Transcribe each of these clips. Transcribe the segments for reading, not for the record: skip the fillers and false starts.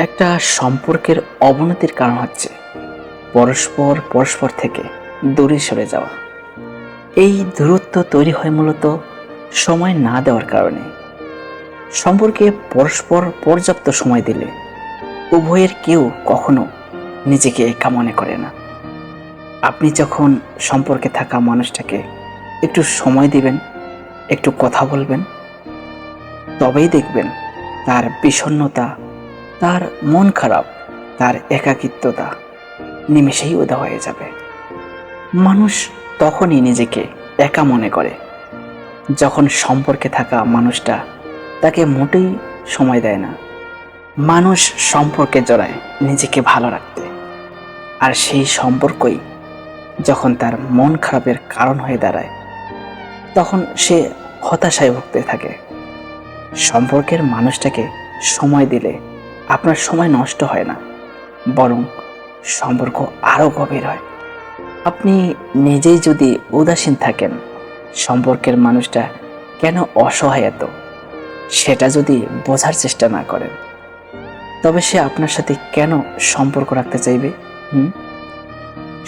একটা সম্পর্কের অবনতির কারণ হচ্ছে পরস্পর থেকে দূরে সরে যাওয়া। এই দূরত্ব তৈরি হয় মূলত সময় না দেওয়ার কারণে। সম্পর্কে পরস্পর পর্যাপ্ত সময় দিলে উভয়ের কেউ কখনো নিজেকে একা মনে করে না। আপনি যখন সম্পর্কে থাকা মানুষটাকে একটু সময় দিবেন, একটু কথা বলবেন, তবেই দেখবেন তার বিষণ্ণতা, তার মন খারাপ, তার একাকিত্বতা নিমেষেই উধাও হয়ে যাবে। মানুষ তখনই নিজেকে একা মনে করে যখন সম্পর্কে থাকা মানুষটা তাকে মোটেই সময় দেয় না। মানুষ সম্পর্কে জড়ায় নিজেকে ভালো রাখতে, আর সেই সম্পর্কই যখন তার মন খারাপের কারণ হয়ে দাঁড়ায়, তখন সে হতাশায় ভুগতে থাকে। সম্পর্কের মানুষটাকে সময় দিলে আপনার সময় নষ্ট হয় না, বরং সম্পর্ক আরও গভীর হয়। আপনি নিজেই যদি উদাসীন থাকেন, সম্পর্কের মানুষটা কেন অসহায় এত সেটা যদি বোঝার চেষ্টা না করেন, তবে সে আপনার সাথে কেন সম্পর্ক রাখতে চাইবে?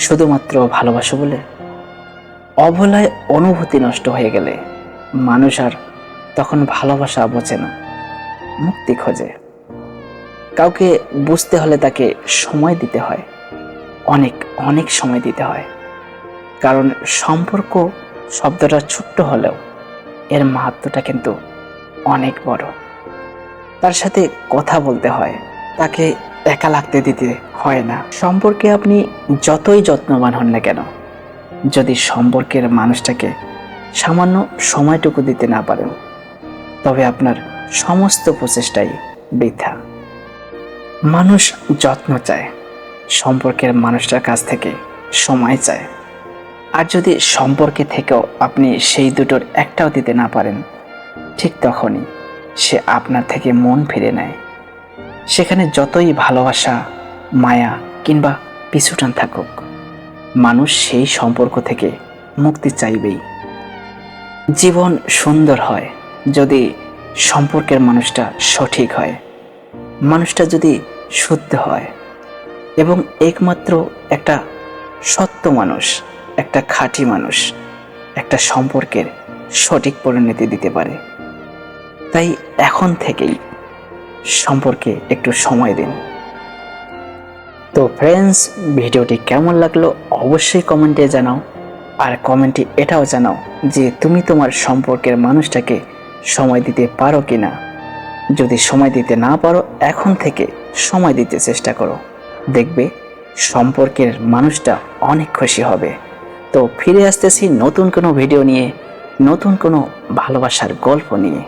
শুধুমাত্র ভালোবাসো বলে? অবলায় অনুভূতি নষ্ট হয়ে গেলে মানুষ আর তখন ভালোবাসা বোঝে না, মুক্তি খোঁজে। কাউকে বুঝতে হলে তাকে সময় দিতে হয়, অনেক অনেক সময় দিতে হয়। কারণ সম্পর্ক শব্দটা ছোট্ট হলেও এর মাহাত্ম্যটা কিন্তু অনেক বড়। তার সাথে কথা বলতে হয়, তাকে একা লাগতে দিতে হয় না। সম্পর্কে আপনি যতই যত্নবান হন না কেন, যদি সম্পর্কের মানুষটাকে সামান্য সময়টুকু দিতে না পারেন, তবে আপনার সমস্ত প্রচেষ্টাই বৃথা। মানুষ যত্ন চায়, সম্পর্কের মানুষটার কাছ থেকে সময় চায়। আর যদি সম্পর্কে থেকেও আপনি সেই দুটোর একটাও দিতে না পারেন, ঠিক তখনই সে আপনার থেকে মন ফিরে নেয়। সেখানে যতই ভালোবাসা, মায়া কিংবা পিছুটান থাকুক, মানুষ সেই সম্পর্ক থেকে মুক্তি চাইবেই। জীবন সুন্দর হয় যদি সম্পর্কের মানুষটা সঠিক হয়, মানুষটা যদি শুদ্ধ হয় এবং একমাত্র একটা সত্য মানুষ, একটা খাঁটি মানুষ একটা সম্পর্কের সঠিক পরিণতি দিতে পারে। তাই এখন থেকেই সম্পর্কে একটু সময় দিন। তো ফ্রেন্ডস, ভিডিওটি কেমন লাগলো অবশ্যই কমেন্টে জানাও। আর কমেন্টে এটাও জানাও যে তুমি তোমার সম্পর্কের মানুষটাকে সময় দিতে পারো কি না। যদি সময় দিতে না পারো, এখন থেকে সময় দিতে চেষ্টা করো, দেখবে সম্পর্কের মানুষটা অনেক খুশি হবে। তো ফিরে আসতেছি নতুন কোনো ভিডিও নিয়ে, নতুন কোনো ভালোবাসার গল্প নিয়ে।